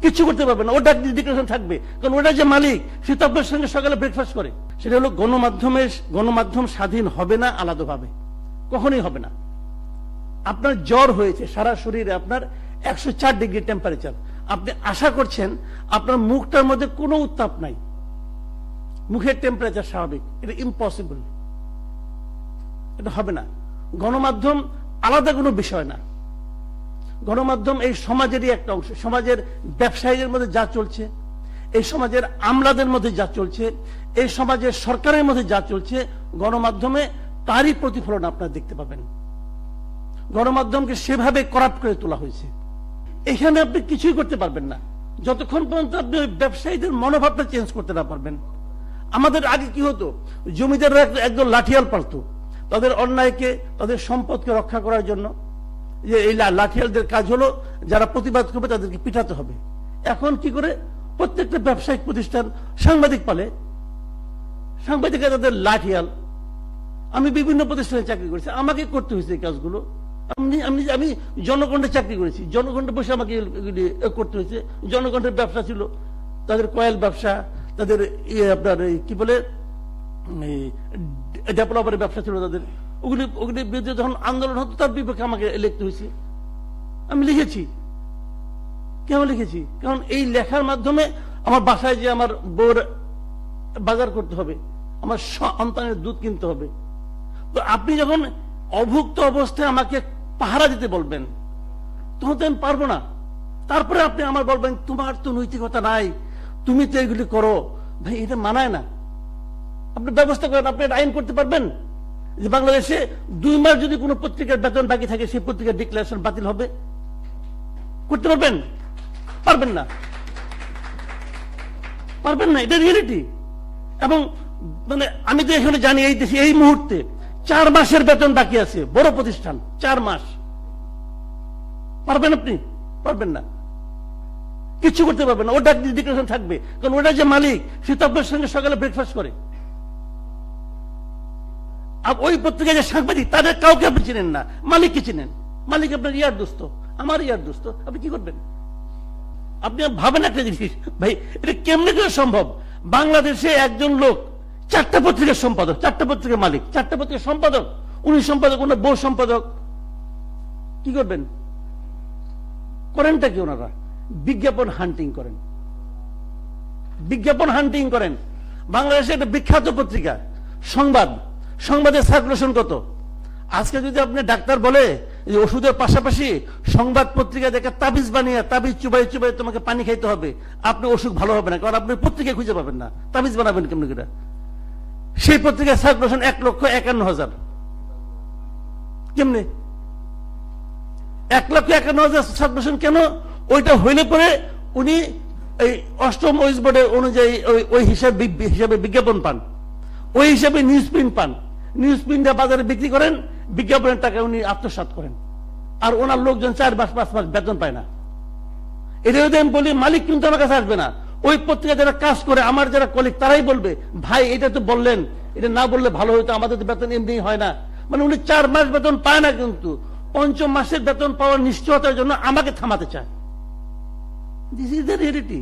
কিছু করতে পারবে না। ওটা ডিক্লারেশন থাকবে, কারণ ওটা যে মালিক সে তো আপনার সঙ্গে সকালে ব্রেকফাস্ট করে। সেটা হলো গণমাধ্যম স্বাধীন হবে না আলাদাভাবে, কখনোই হবে না। আপনার জ্বর হয়েছে, সারা শরীরে আপনার 104 ডিগ্রি টেম্পারেচার, আপনি আশা করছেন আপনার মুখটার মধ্যে কোনো উত্তাপ নাই, মুখের টেম্পারেচার স্বাভাবিক, এটা ইম্পসিবল, এটা হবে না। গণমাধ্যম আলাদা কোনো বিষয় না। গণমাধ্যম এই সমাজেরই একটা অংশ। সমাজের ব্যবসায়ীদের মধ্যে যা চলছে, এই সমাজের আমলাদের মধ্যে যা চলছে, এই সমাজের সরকারের মধ্যে যা চলছে, গণমাধ্যমে তারই প্রতিফলন আপনারা দেখতে পাবেন। গণমাধ্যমকে সেভাবে করাপ্ট করে তোলা হয়েছে। এখানে আপনি কিছুই করতে পারবেন না যতক্ষণ পর্যন্ত আপনি ব্যবসায়ীদের মনোভাবটা চেঞ্জ করতে না পারবেন। আমাদের আগে কি হতো, জমিদাররা একদম লাঠিয়াল পালতো তাদের অন্যায়কে, তাদের সম্পদকে রক্ষা করার জন্য। যে এই লাঠিয়ালদের কাজ হলো যারা প্রতিবাদ করবে তাদেরকে পিটাতে হবে। এখন কি করে প্রত্যেকটা ব্যবসায়িক প্রতিষ্ঠান সাংবাদিক পালে, সাংবাদিকরা তাদের লাঠিয়াল। আমি বিভিন্ন প্রতিষ্ঠানে চাকরি করেছি, আমাকে করতে হয়েছে এই কাজগুলো। আমি জনগণের চাকরি করেছি, জনগণের বসে আমাকে করতে হয়েছে। জনগণের ব্যবসা ছিল, তাদের কয়েল ব্যবসা, তাদের আপনার কি বলে ডেভেলপারের ব্যবসা ছিল তাদের। ওগুলির বিরুদ্ধে যখন আন্দোলন হতো তার বিপক্ষে আমাকে লিখতে হয়েছে। আমি লিখেছি। কেন লিখেছি? কারণ এই লেখার মাধ্যমে আমার বাসায় যে আমার বউর বাজার করতে হবে, আমার সন্তানের দুধ কিনতে হবে। তো আপনি যখন অভুক্ত অবস্থায় আমাকে পাহারা দিতে বলবেন, তখন তো আমি পারবো না। তারপরে আপনি আমার বলবেন তোমার তো নৈতিকতা নাই, তুমি তো এগুলি করো। ভাই, এটা মানায় না। আপনি ব্যবস্থা করেন, আপনি আইন করতে পারবেন যে বাংলাদেশে 2 মাস যদি কোনো পত্রিকার বেতন বাকি থাকে সেই পত্রিকার ডিক্লারেশন বাতিল হবে? করতে পারবেন? পারবেন না, পারবেন না। এটা রিয়েলিটি। এবং মানে আমি তো এখানে জানি এই দেশে এই মুহূর্তে 4 মাসের বেতন বাকি আছে, বড় প্রতিষ্ঠান 4 মাস। পারবেন আপনি? পারবেন না, কিছু করতে পারবেন না। ওটা ডিক্লারেশন থাকবে, কারণ ওটা যে মালিক সে তো আপনার সঙ্গে সকালে ব্রেকফাস্ট করে। ওই পত্রিকায় যে সাংবাদিক তাদের কাউকে আপনি চিনেন না, মালিককে চিনেন। মালিক আপনার ইয়ার দোস্ত, আমার ইয়ার দোস্ত। আপনি কি করবেন? আপনি ভাবেন একটা জিনিস, ভাই এটা কেমনে করে সম্ভব? বাংলাদেশে একজন লোক 4টা পত্রিকার সম্পাদক, 4টা পত্রিকার মালিক, 4টা পত্রিকার সম্পাদক, উনি সম্পাদক, ওনার বউ সম্পাদক। কি করবেন? করেনটা কি ওনারা? বিজ্ঞাপন হান্টিং করেন, বিজ্ঞাপন হান্টিং করেন। বাংলাদেশে একটা বিখ্যাত পত্রিকা সংবাদের সার্কুলেশন কত? আজকে যদি আপনি ডাক্তার বলে যে ওষুধের পাশাপাশি সংবাদ পত্রিকা দেখে তাবিজ বানিয়ে, তাবিজ চুবাই চুবাই তোমাকে পানি খাইতে হবে, আপনি অসুখ ভালো হবে না, কারণ আপনি পত্রিকা খুঁজে পাবেন না। তাবিজ বানাবেন কেমনি করে? সেই পত্রিকার সার্কুলেশন 1,51,000। কেমনে 1,51,000 সার্কুলেশন? কেন? ওইটা হইলে পরে উনি এই 8ম ওয়েজ বোর্ডের অনুযায়ী ওই হিসাবে বিজ্ঞাপন পান, ওই হিসাবে নিউজ প্রিন্ট পান। নিউজ প্রিন্টটা বাজারে বিক্রি করেন, বিজ্ঞাপনের টাকা উনি আত্মসাৎ করেন। আর ওনার লোকজন 4 মাস 5 মাস বেতন পায় না। এটা যদি আমি বলি, মালিক কিন্তু আমার কাছে আসবে না। ওই পত্রিকা যারা কাজ করে, আমার যারা কলিগ, তারাই বলবে ভাই এটা তো বললেন, এটা না বললে ভালো হইতো, আমাদের তো বেতন এমনি হয় না। মানে উনি 4 মাস বেতন পায় না, কিন্তু 5ম মাসের বেতন পাওয়ার নিশ্চয়তার জন্য আমাকে থামাতে চায়। This is the reality.